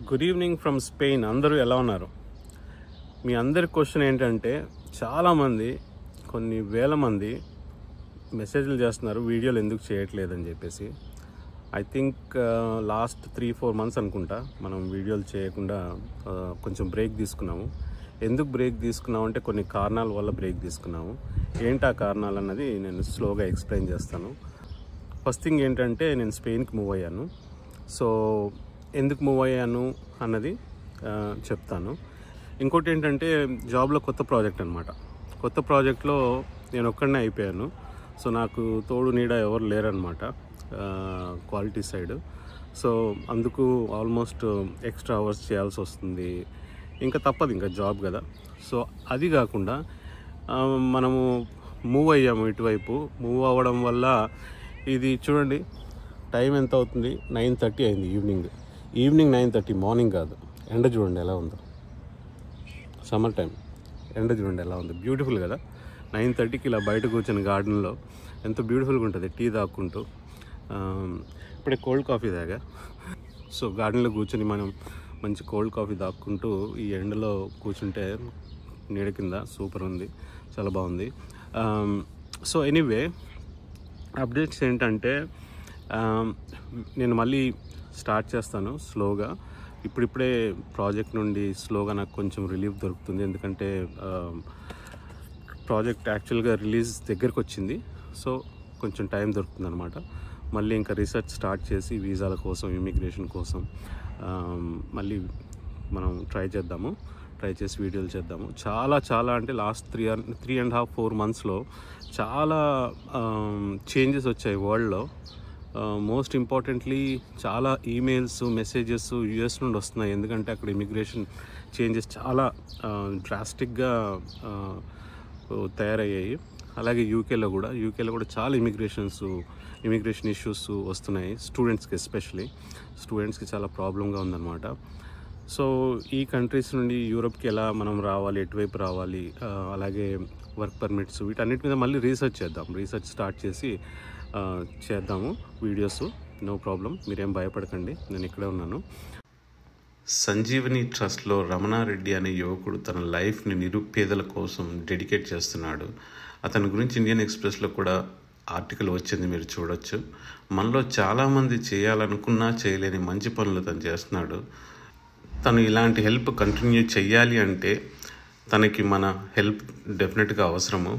Good evening from Spain. అందరూ ఎలా ఉన్నారు? మీ అందరి క్వశ్చన్ ఏంటంటే, చాలామంది కొన్ని వేల మంది మెసేజ్లు చేస్తున్నారు వీడియోలు ఎందుకు చేయట్లేదని చెప్పేసి. ఐ థింక్ లాస్ట్ 3-4 మంత్స్ అనుకుంటా మనం వీడియోలు చేయకుండా కొంచెం బ్రేక్ తీసుకున్నాము. ఎందుకు బ్రేక్ తీసుకున్నాము అంటే కొన్ని కారణాల వల్ల బ్రేక్ తీసుకున్నాము. ఏంటి ఆ కారణాలు అన్నది నేను స్లోగా ఎక్స్ప్లెయిన్ చేస్తాను. ఫస్ట్ థింగ్ ఏంటంటే, నేను స్పెయిన్కి మూవ్ అయ్యాను. సో ఎందుకు మూవ్ అయ్యాను అన్నది చెప్తాను. ఇంకోటి ఏంటంటే, జాబ్లో కొత్త ప్రాజెక్ట్ అనమాట. కొత్త ప్రాజెక్ట్లో నేను ఒక్కడనే అయిపోయాను. సో నాకు తోడు నీడ ఎవరు లేరనమాట క్వాలిటీ సైడ్. సో అందుకు ఆల్మోస్ట్ ఎక్స్ట్రా అవర్స్ చేయాల్సి వస్తుంది. ఇంకా తప్పదు, ఇంకా జాబ్ కదా. సో అది కాకుండా మనము మూవ్ అయ్యాము ఇటువైపు. మూవ్ అవ్వడం వల్ల ఇది చూడండి, టైం ఎంత అవుతుంది? 9:30 అయింది. ఈవినింగ్ 9:30, మార్నింగ్ కాదు. ఎండ చూడండి ఎలా ఉందో, సమ్మర్ టైం ఎండ చూడండి ఎలా ఉంది. బ్యూటిఫుల్ కదా. 9:30కి ఇలా బయట కూర్చొని గార్డెన్లో ఎంత బ్యూటిఫుల్గా ఉంటుంది, టీ తాక్కుంటూ. ఇప్పుడే కోల్డ్ కాఫీ తాగా. సో గార్డెన్లో కూర్చొని మనం మంచి కోల్డ్ కాఫీ తాక్కుంటూ ఈ ఎండలో కూర్చుంటే నీడ కింద సూపర్ ఉంది, చాలా బాగుంది. సో ఎనీవే, అప్డేట్స్ ఏంటంటే, నేను మళ్ళీ స్టార్ట్ చేస్తాను స్లోగా. ఇప్పుడిప్పుడే ప్రాజెక్ట్ నుండి స్లోగా నాకు కొంచెం రిలీఫ్ దొరుకుతుంది. ఎందుకంటే ప్రాజెక్ట్ యాక్చువల్గా రిలీజ్ దగ్గరకు వచ్చింది. సో కొంచెం టైం దొరుకుతుంది అనమాట. మళ్ళీ ఇంకా రీసెర్చ్ స్టార్ట్ చేసి వీసాల కోసం, ఇమిగ్రేషన్ కోసం మళ్ళీ మనం ట్రై చేసి వీడియోలు చేద్దాము. చాలా అంటే లాస్ట్ 3.5-4 మంత్స్లో చాలా చేంజెస్ వచ్చాయి వరల్డ్లో. మోస్ట్ ఇంపార్టెంట్లీ చాలా ఈమెయిల్స్, మెసేజెస్ యూఎస్ నుండి వస్తున్నాయి. ఎందుకంటే అక్కడ ఇమిగ్రేషన్ చేంజెస్ చాలా డ్రాస్టిక్గా తయారయ్యాయి. అలాగే యూకేలో కూడా చాలా ఇమిగ్రేషన్ ఇష్యూస్ వస్తున్నాయి. స్టూడెంట్స్కి, ఎస్పెషలీ స్టూడెంట్స్కి చాలా ప్రాబ్లంగా ఉందన్నమాట. సో ఈ కంట్రీస్ నుండి యూరోప్కి ఎలా మనం రావాలి, ఎటువైపు రావాలి, అలాగే వర్క్ పర్మిట్స్, వీటన్నిటి మీద మళ్ళీ రీసెర్చ్ స్టార్ట్ చేసి చేద్దాము వీడియోస్. నో ప్రాబ్లం, మీరేం భయపడకండి, నేను ఇక్కడే ఉన్నాను. సంజీవని ట్రస్ట్లో రమణారెడ్డి అనే యువకుడు తన లైఫ్ని నిరుపేదల కోసం డెడికేట్ చేస్తున్నాడు. అతని గురించి ఇండియన్ ఎక్స్ప్రెస్లో కూడా ఆర్టికల్ వచ్చింది, మీరు చూడొచ్చు. మనలో చాలామంది చేయాలనుకున్నా చేయలేని మంచి పనులు తను చేస్తున్నాడు. తను ఇలాంటి హెల్ప్ కంటిన్యూ చెయ్యాలి అంటే తనకి మన హెల్ప్ డెఫినెట్గా అవసరము.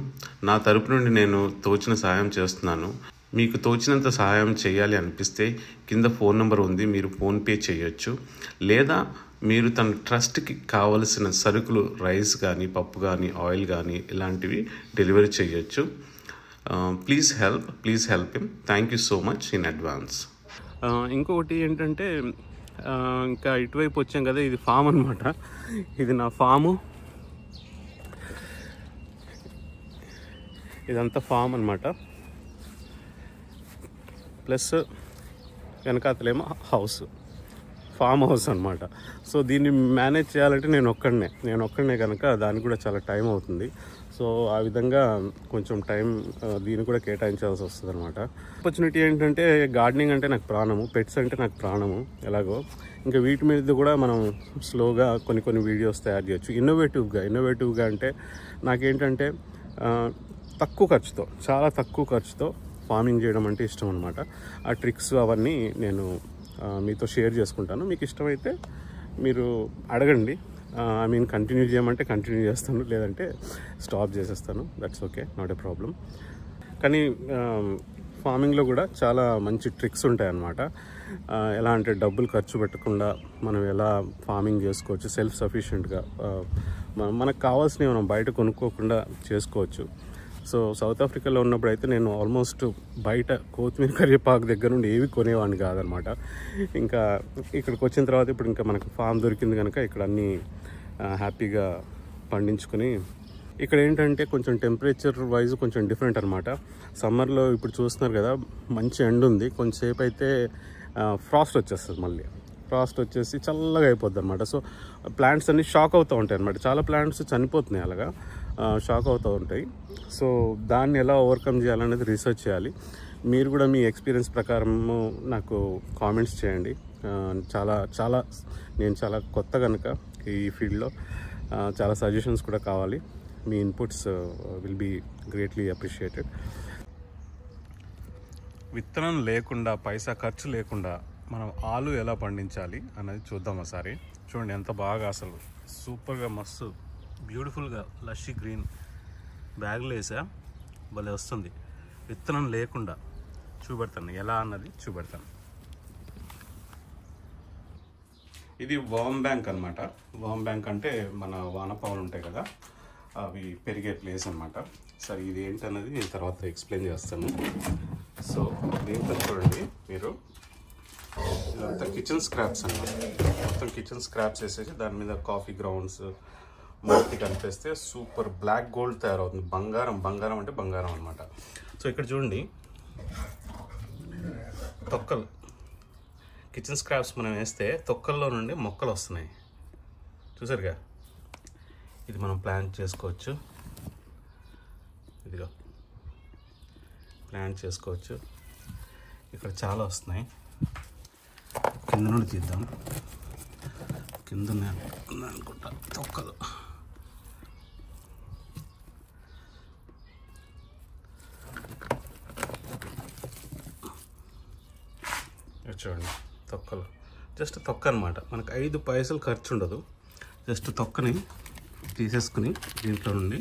నా తరపు నుండి నేను తోచిన సహాయం చేస్తున్నాను. మీకు తోచినంత సహాయం చేయాలి అనిపిస్తే కింద ఫోన్ నెంబర్ ఉంది, మీరు ఫోన్పే చేయొచ్చు. లేదా మీరు తన ట్రస్ట్కి కావలసిన సరుకులు, రైస్ కానీ, పప్పు కానీ, ఆయిల్ కానీ ఇలాంటివి డెలివరీ చేయొచ్చు. Please help him. Thank you so much in advance. ఇంకొకటి ఏంటంటే, ఇంకా ఇటువైపు వచ్చాం కదా, ఇది ఫామ్ అనమాట. ఇది నా ఫాము, ఇదంతా ఫామ్ అనమాట. ప్లస్ వెనకాతలేమో ఫామ్ హౌస్ అనమాట. సో దీన్ని మేనేజ్ చేయాలంటే నేను ఒక్కడనే కనుక దానికి కూడా చాలా టైం అవుతుంది. సో ఆ విధంగా కొంచెం టైం దీన్ని కూడా కేటాయించాల్సి వస్తుంది అనమాట. ఆపర్చునిటీ ఏంటంటే, గార్డెనింగ్ అంటే నాకు ప్రాణము, పెట్స్ అంటే నాకు ప్రాణము ఎలాగో. ఇంకా వీటి మీద కూడా మనం స్లోగా కొన్ని వీడియోస్ తయారు చేయొచ్చు. ఇన్నోవేటివ్గా అంటే నాకేంటంటే చాలా తక్కువ ఖర్చుతో ఫార్మింగ్ చేయడం అంటే ఇష్టం అనమాట. ఆ ట్రిక్స్ అవన్నీ నేను మీతో షేర్ చేసుకుంటాను. మీకు ఇష్టమైతే మీరు అడగండి. కంటిన్యూ చేయమంటే కంటిన్యూ చేస్తాను, లేదంటే స్టాప్ చేసేస్తాను. That's okay, not a problem. కానీ ఫార్మింగ్లో కూడా చాలా మంచి ట్రిక్స్ ఉంటాయి అన్నమాట. ఎలా అంటే, డబ్బులు ఖర్చు పెట్టకుండా మనం ఎలా ఫార్మింగ్ చేసుకోవచ్చు, సెల్ఫ్ సఫిషియెంట్గా మనకు కావాల్సినవి మనం బయట కొనుక్కోకుండా చేసుకోవచ్చు. సో సౌత్ ఆఫ్రికాలో ఉన్నప్పుడు అయితే నేను ఆల్మోస్ట్ బయట కొత్తిమీర, కరివేపాకు దగ్గర నుండి ఏవి కొనేవాడిని కాదనమాట. ఇంకా ఇక్కడికి వచ్చిన తర్వాత ఇప్పుడు ఇంకా మనకు ఫామ్ దొరికింది కనుక ఇక్కడ అన్నీ హ్యాపీగా పండించుకొని. ఇక్కడ ఏంటంటే కొంచెం టెంపరేచర్ వైజ్ కొంచెం డిఫరెంట్ అనమాట. సమ్మర్లో ఇప్పుడు చూస్తున్నారు కదా, మంచి ఎండ ఉంది. కొంచెంసేపు అయితే ఫ్రాస్ట్ వచ్చేస్తుంది. మళ్ళీ ఫ్రాస్ట్ వచ్చేసి చల్లగా అయిపోద్ది అనమాట. సో ప్లాంట్స్ అన్నీ షాక్ అవుతూ ఉంటాయి అనమాట. చాలా ప్లాంట్స్ చనిపోతున్నాయి, అలాగా షాక్ అవుతూ ఉంటాయి. సో దాన్ని ఎలా ఓవర్కమ్ చేయాలనేది రీసెర్చ్ చేయాలి. మీరు కూడా మీ ఎక్స్పీరియన్స్ ప్రకారము నాకు కామెంట్స్ చేయండి. చాలా చాలా నేను చాలా కొత్త కనుక ఈ ఫీల్డ్లో చాలా సజెషన్స్ కూడా కావాలి. మీ inputs will be greatly appreciated. విత్తనం లేకుండా పైసా ఖర్చు లేకుండా మనం ఆలు ఎలా పండించాలి అన్నది చూద్దాం ఒకసారి. చూడండి ఎంత బాగా, అసలు సూపర్గా, మస్తు బ్యూటిఫుల్గా లషీ గ్రీన్ బ్యాగ్లో వేసా, భలే వస్తుంది. విత్తనం లేకుండా చూపెడతాను ఎలా అన్నది చూపెడతాను. ఇది వర్మ్ బ్యాంక్ అనమాట. వర్మ్ బ్యాంక్ అంటే మన వానపాములు ఉంటాయి కదా, అవి పెరిగే ప్లేస్ అనమాట. సరే ఇది ఏంటన్నది నేను తర్వాత ఎక్స్ప్లెయిన్ చేస్తాను. సో దీంట్లో చూడండి మీరు, ఇదంతా కిచెన్ స్క్రాప్స్ అనమాట. మొత్తం కిచెన్ స్క్రాప్స్ వేసేసి దాని మీద కాఫీ గ్రౌండ్స్ మట్టి కనిపిస్తే సూపర్ బ్లాక్ గోల్డ్ తయారవుతుంది. బంగారం, బంగారం అంటే బంగారం అనమాట. సో ఇక్కడ చూడండి తొక్కలు, కిచెన్ స్క్రాప్స్ మనం వేస్తే తొక్కల్లో నుండి మొక్కలు వస్తున్నాయి, చూసారుగా. ఇది మనం ప్లాంట్ చేసుకోవచ్చు, ఇదిగో ప్లాంట్ చేసుకోవచ్చు. ఇక్కడ చాలా వస్తున్నాయి. కింద నుండి తీద్దాం. కింద అనుకుంటా తొక్కలు. చూడండి తొక్కలు, జస్ట్ తొక్క అనమాట. మనకు 5 పైసలు ఖర్చు ఉండదు. జస్ట్ తొక్కని తీసేసుకుని దీంట్లో నుండి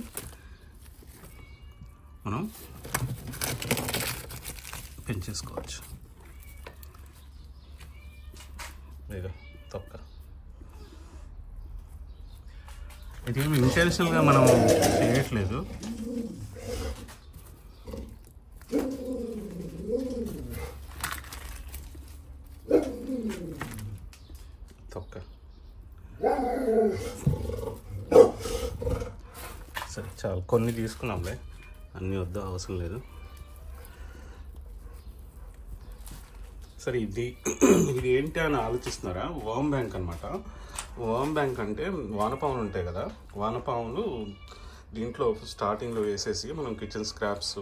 మనం పెంచేసుకోవచ్చు. ఇదిగో తొక్క. ఇదేమి ఇంటెన్షనల్గా మనం చేయట్లేదు. తొక్క సరే చాలు, కొన్ని తీసుకున్నాంలే, అన్నీ వద్దు, అవసరం లేదు. సరే ఇది ఏంటి అని ఆలోచిస్తున్నారా? వర్మ్ బ్యాంక్ అనమాట. వర్మ్ బ్యాంక్ అంటే వానపాములు ఉంటాయి కదా, వానపాములు దీంట్లో స్టార్టింగ్లో వేసేసి మనం కిచెన్ స్క్రాప్స్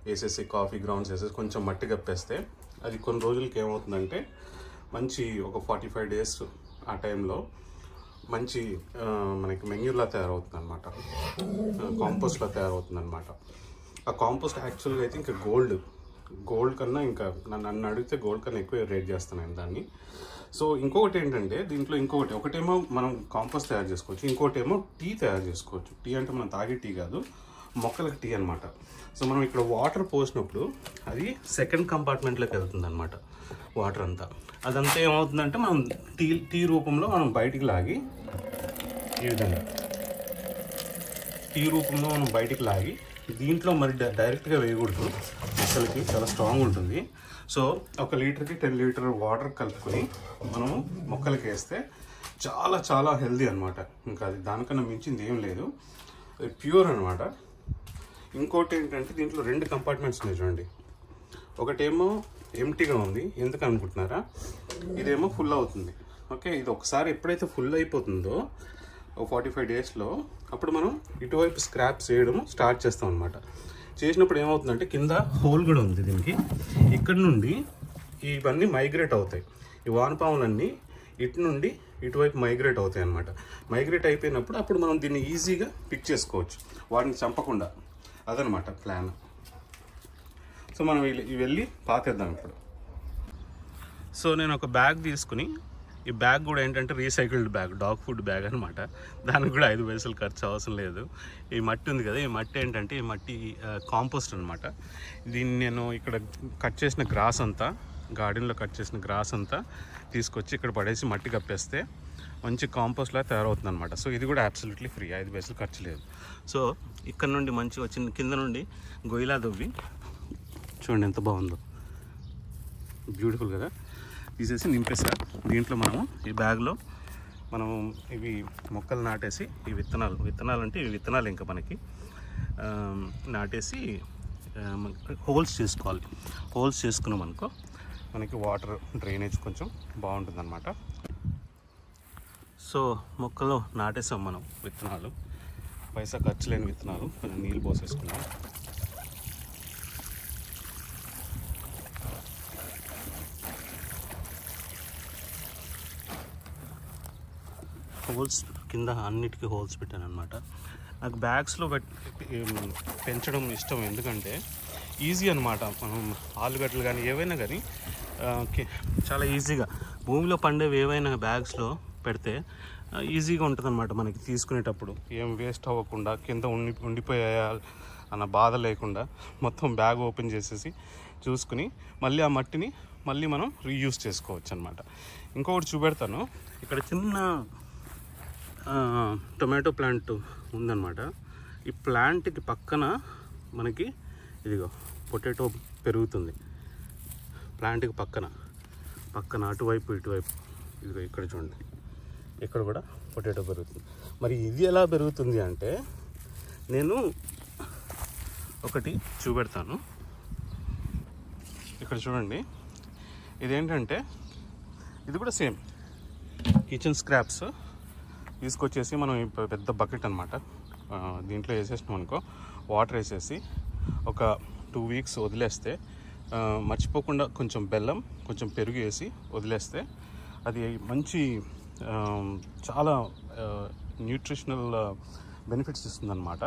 వేసేసి కాఫీ గ్రౌండ్స్ వేసేసి కొంచెం మట్టి కప్పేస్తే అది కొన్ని రోజులకి ఏమవుతుందంటే మంచి ఒక 45 days ఆ టైంలో మంచి మనకి మెన్యూలా తయారవుతుంది అనమాట, కాంపోస్ట్లా తయారవుతుంది అనమాట. ఆ కాంపోస్ట్ యాక్చువల్గా అయితే ఇంకా గోల్డ్ కన్నా, ఇంకా నన్ను అడిగితే గోల్డ్ కన్నా ఎక్కువ రేట్ చేస్తాను నేను దాన్ని. సో ఇంకొకటి ఏంటంటే దీంట్లో ఒకటేమో మనం కాంపోస్ట్ తయారు చేసుకోవచ్చు, ఇంకోటేమో టీ తయారు చేసుకోవచ్చు. టీ అంటే మనం తాగే టీ కాదు, మొక్కలకు టీ అనమాట. సో మనం ఇక్కడ వాటర్ పోసినప్పుడు అది సెకండ్ కంపార్ట్మెంట్లోకి వెళ్తుంది అనమాట. వాటర్ అదంతా ఏమవుతుందంటే మనం టీ రూపంలో మనం బయటికి లాగి, ఈ విధంగా టీ రూపంలో మనం బయటికి లాగి దీంట్లో మరి డైరెక్ట్గా వేయకూడదు, అసలుకి చాలా స్ట్రాంగ్ ఉంటుంది. సో 1 లీటర్కి 10 లీటర్ వాటర్ కలుపుకొని మనము మొక్కలకి వేస్తే చాలా చాలా హెల్దీ అనమాట. ఇంకా అది దానికన్నా మించింది ఏం లేదు, ప్యూర్ అనమాట. ఇంకోటి ఏంటంటే దీంట్లో 2 కంపార్ట్మెంట్స్ ఉన్నాయి చూడండి. ఒకటేమో ఎంటీగా ఉంది, ఎందుకు అనుకుంటున్నారా? ఇదేమో ఫుల్ అవుతుంది. ఓకే, ఇది ఒకసారి ఎప్పుడైతే ఫుల్ అయిపోతుందో 45 daysలో అప్పుడు మనం ఇటువైపు స్క్రాప్స్ వేయడం స్టార్ట్ చేస్తాం అనమాట. చేసినప్పుడు ఏమవుతుందంటే కింద హోల్ కూడా ఉంది దీనికి, ఇక్కడ నుండి ఇవన్నీ మైగ్రేట్ అవుతాయి. ఈ వానపాములన్నీ ఇటు నుండి ఇటువైపు మైగ్రేట్ అవుతాయి అనమాట. మైగ్రేట్ అయిపోయినప్పుడు అప్పుడు మనం దీన్ని ఈజీగా పిక్ చేసుకోవచ్చు, వాటిని చంపకుండా. అదనమాట ప్లాన్. సో మనం వెళ్ళి పాతేద్దాం ఇప్పుడు. సో నేను ఒక బ్యాగ్ తీసుకుని, ఈ బ్యాగ్ కూడా ఏంటంటే recycled bag, dog food bag అనమాట. దానికి కూడా 5 పైసలు ఖర్చు అవసరం లేదు. ఈ మట్టి ఉంది కదా, ఈ మట్టి ఏంటంటే ఈ మట్టి కాంపోస్ట్ అనమాట. దీన్ని నేను ఇక్కడ కట్ చేసిన గ్రాస్ అంతా, గార్డెన్లో కట్ చేసిన గ్రాస్ అంతా తీసుకొచ్చి ఇక్కడ పడేసి మట్టి కప్పేస్తే మంచి కాంపోస్ట్లా తయారవుతుంది అనమాట. సో ఇది కూడా అబ్సల్యూట్లీ ఫ్రీ, 5 పైసలు ఖర్చు లేదు. సో ఇక్కడ నుండి మంచి వచ్చిన కింద నుండి గొయ్యిలా దవ్వి, చూడండి ఎంత బాగుందో, బ్యూటిఫుల్ కదా, తీసేసి నింపేసా. దీంట్లో మనము ఈ బ్యాగ్లో మనము ఇవి మొక్కలు నాటేసి, ఈ విత్తనాలు అంటే ఇవి విత్తనాలు ఇంకా మనకి నాటేసి హోల్స్ చేసుకోవాలి. హోల్స్ చేసుకున్నాం అనుకో మనకి వాటర్ డ్రైనేజ్ కొంచెం బాగుంటుంది అనమాట. సో మొక్కలు నాటేసాం మనం విత్తనాలు, పైసా ఖర్చు లేని విత్తనాలు. కొంచెం నీళ్ళు పోసేసుకున్నాం. హోల్స్ కింద అన్నిటికీ హోల్స్ పెట్టాను అనమాట. నాకు బ్యాగ్స్లో పెంచడం ఇష్టం, ఎందుకంటే ఈజీ అనమాట. మనం ఆలుగడ్డలు కానీ ఏవైనా కానీ చాలా ఈజీగా భూమిలో పండేవి ఏవైనా బ్యాగ్స్లో పెడితే ఈజీగా ఉంటుంది అనమాట. మనకి తీసుకునేటప్పుడు ఏం వేస్ట్ అవ్వకుండా, కింద ఉండిపోయా అన్న బాధ లేకుండా మొత్తం బ్యాగ్ ఓపెన్ చేసేసి చూసుకుని మళ్ళీ ఆ మట్టిని మళ్ళీ మనం రీయూజ్ చేసుకోవచ్చు అనమాట. ఇంకొకటి చూపెడతాను. ఇక్కడ చిన్న టొమాటో ప్లాంట్ ఉందన్నమాట. ఈ ప్లాంట్కి పక్కన మనకి ఇదిగో పొటాటో పెరుగుతుంది. ప్లాంట్కి పక్కన అటువైపు ఇటువైపు ఇదిగో ఇక్కడ చూడండి, ఇక్కడ కూడా పొటాటో పెరుగుతుంది. మరి ఇది ఎలా పెరుగుతుంది అంటే నేను ఒకటి చూపెడతాను. ఇక్కడ చూడండి, ఇదేంటంటే ఇది కూడా సేమ్ కిచెన్ స్క్రాప్స్ తీసుకొచ్చేసి మనం పెద్ద బకెట్ అనమాట, దీంట్లో వేసేసినాం అనుకో, వాటర్ వేసేసి ఒక 2 వీక్స్ వదిలేస్తే, మర్చిపోకుండా కొంచెం బెల్లం కొంచెం పెరుగు వేసి వదిలేస్తే అది మంచి చాలా న్యూట్రిషనల్ బెనిఫిట్స్ ఇస్తుందన్నమాట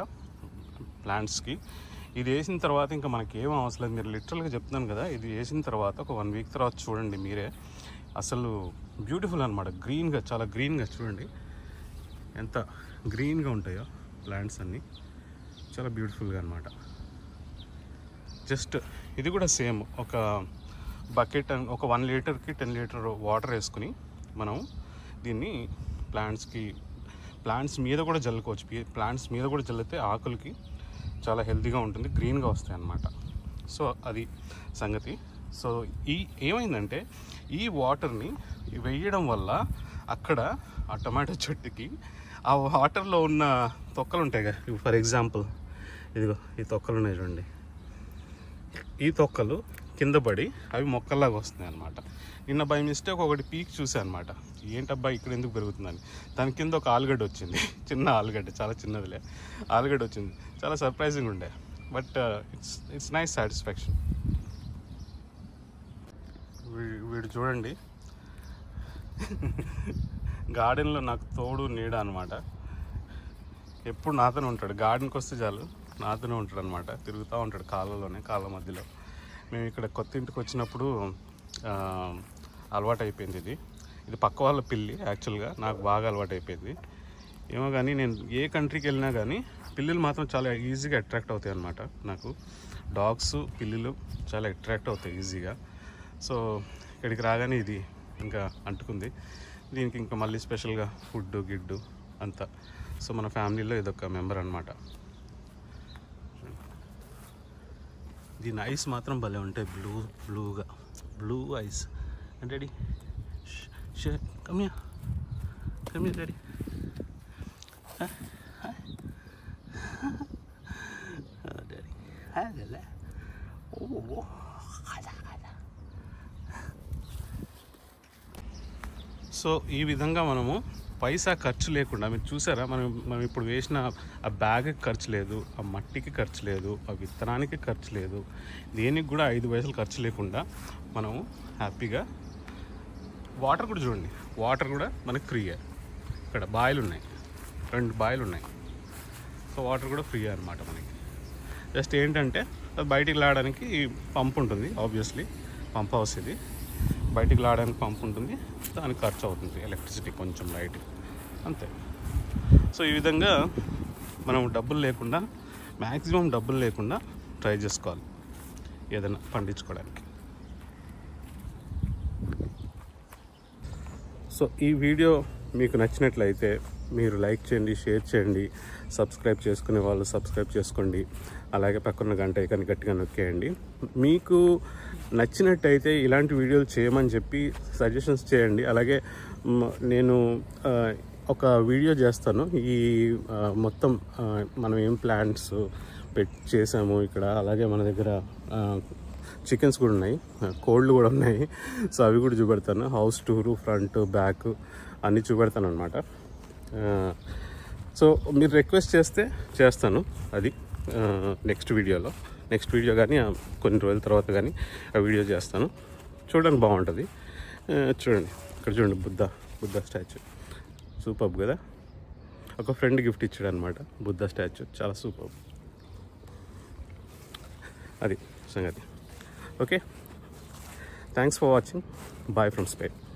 ప్లాంట్స్కి. ఇది వేసిన తర్వాత ఇంకా మనకి ఏం అవసరం లేదు. మీరు లిటరల్గా చెప్తున్నాను కదా, ఇది వేసిన తర్వాత ఒక 1 వీక్ తర్వాత చూడండి మీరే, అసలు బ్యూటిఫుల్ అనమాట. గ్రీన్గా, చాలా గ్రీన్గా చూడండి ఎంత గ్రీన్గా ఉంటాయో ప్లాంట్స్ అన్నీ, చాలా బ్యూటిఫుల్గా అనమాట. జస్ట్ ఇది కూడా సేమ్ ఒక బకెట్, ఒక 1 లీటర్కి 10 లీటర్ వాటర్ వేసుకుని మనం దీన్ని ప్లాంట్స్ మీద కూడా జల్లుకోవచ్చు. ప్లాంట్స్ మీద కూడా జల్లితే ఆకులకి చాలా హెల్తీగా ఉంటుంది, గ్రీన్గా వస్తాయి అన్నమాట. సో అది సంగతి. సో ఏమైందంటే ఈ వాటర్ని వేయడం వల్ల అక్కడ ఆ టమాటో చెట్టుకి ఆ వాటర్లో ఉన్న తొక్కలు ఉంటాయి కదా, ఫర్ ఎగ్జాంపుల్ ఇదిగో ఈ తొక్కలు ఉన్నాయి చూడండి, ఈ తొక్కలు కింద పడి అవి మొక్కల్లాగా వస్తున్నాయి అన్నమాట. నిన్న బై మిస్టేక్ ఒకటి పీక్ చూసాను అనమాట, ఏంటబ్బా ఇక్కడ ఎందుకు పెరుగుతుందని. దాని కింద ఒక ఆలుగడ్డ వచ్చింది, చిన్న ఆలుగడ్డ, చాలా చిన్నదిలే ఆలుగడ్డ వచ్చింది. చాలా సర్ప్రైజింగ్ ఉండే, బట్ ఇట్స్ నైస్ సాటిస్ఫాక్షన్. వీడు చూడండి గార్డెన్లో నాకు తోడు నీడ అనమాట. ఎప్పుడు నాతోనే ఉంటాడు, గార్డెన్కి వస్తే చాలు నాతోనే ఉంటాడు అనమాట. తిరుగుతూ ఉంటాడు కాళ్ళ మధ్యలో. మేము ఇక్కడ కొత్త ఇంటికి వచ్చినప్పుడు అలవాటు అయిపోయింది. ఇది పక్క వాళ్ళ పిల్లి, యాక్చువల్గా నాకు బాగా అలవాటు అయిపోయింది. ఏమో కానీ నేను ఏ కంట్రీకి వెళ్ళినా కానీ పిల్లులు మాత్రం చాలా ఈజీగా అట్రాక్ట్ అవుతాయి అన్నమాట. నాకు డాగ్స్, పిల్లులు చాలా అట్రాక్ట్ అవుతాయి ఈజీగా. సో ఇక్కడికి రాగానే ఇది ఇంకా అంటుకుంది. దీనికి ఇంకా మళ్ళీ స్పెషల్గా ఫుడ్ గిడ్డు అంతా. సో మన ఫ్యామిలీలో ఇదొక మెంబర్ అనమాట. దీని ఐస్ మాత్రం భలే ఉంటాయి, blue eyes. And daddy come here daddy. Daddy hello. Oh so ఈ విధంగా మనము పైసా ఖర్చు లేకుండా, మీరు చూసారా, మనం ఇప్పుడు వేసిన ఆ బ్యాగ్కి ఖర్చు లేదు, ఆ మట్టికి ఖర్చు లేదు, ఆ విత్తనానికి ఖర్చు లేదు, దేనికి కూడా 5 పైసలు ఖర్చు లేకుండా మనము హ్యాపీగా. వాటర్ కూడా చూడండి, వాటర్ కూడా మనకి ఫ్రీయే. ఇక్కడ బాయిలు ఉన్నాయి, 2 బాయిలు ఉన్నాయి. సో వాటర్ కూడా ఫ్రీ అనమాట మనకి. జస్ట్ ఏంటంటే అది బయటికి లాడడానికి పంప్ ఉంటుంది, ఆబ్వియస్లీ పంప్ హౌస్ ఇది. బయటికి లాడడానికి పంప్ ఉంటుంది, దానికి ఖర్చు అవుతుంది ఎలక్ట్రిసిటీ కొంచెం లైట్, అంతే. సో ఈ విధంగా మనం మ్యాక్సిమం డబ్బులు లేకుండా ట్రై చేసుకోవాలి ఏదైనా పండించుకోవడానికి. సో ఈ వీడియో మీకు నచ్చినట్లయితే మీరు లైక్ చేయండి, షేర్ చేయండి, సబ్స్క్రైబ్ చేసుకునే వాళ్ళు సబ్స్క్రైబ్ చేసుకోండి, అలాగే పక్కన గంట ఐకాన్ గట్టిగా నొక్కేయండి. మీకు నచ్చినట్టయితే ఇలాంటి వీడియోలు చేయమని చెప్పి సజెషన్స్ చేయండి. అలాగే నేను ఒక వీడియో చేస్తాను, ఈ మొత్తం మనం ఏం ప్లాంట్స్ చేసాము ఇక్కడ. అలాగే మన దగ్గర చికెన్స్ కూడా ఉన్నాయి, కోళ్ళు కూడా ఉన్నాయి. సో అవి కూడా చూపెడతాను, హౌస్ టూరు, ఫ్రంట్ బ్యాక్ అన్నీ చూపెడతాను అనమాట. సో మీరు రిక్వెస్ట్ చేస్తే చేస్తాను అది నెక్స్ట్ వీడియో కానీ కొన్ని రోజుల తర్వాత కానీ ఆ వీడియో చేస్తాను. చూడడానికి బాగుంటుంది. చూడండి ఇక్కడ చూడండి, బుద్ధ స్టాచ్యూ. సో సూపర్ కదా. ఒక ఫ్రెండ్ గిఫ్ట్ ఇచ్చాడు అనమాట బుద్ధ స్టాచ్యూ, చాలా సూపర్. అది సంగతి. Okay, thanks for watching. Bye from Spain.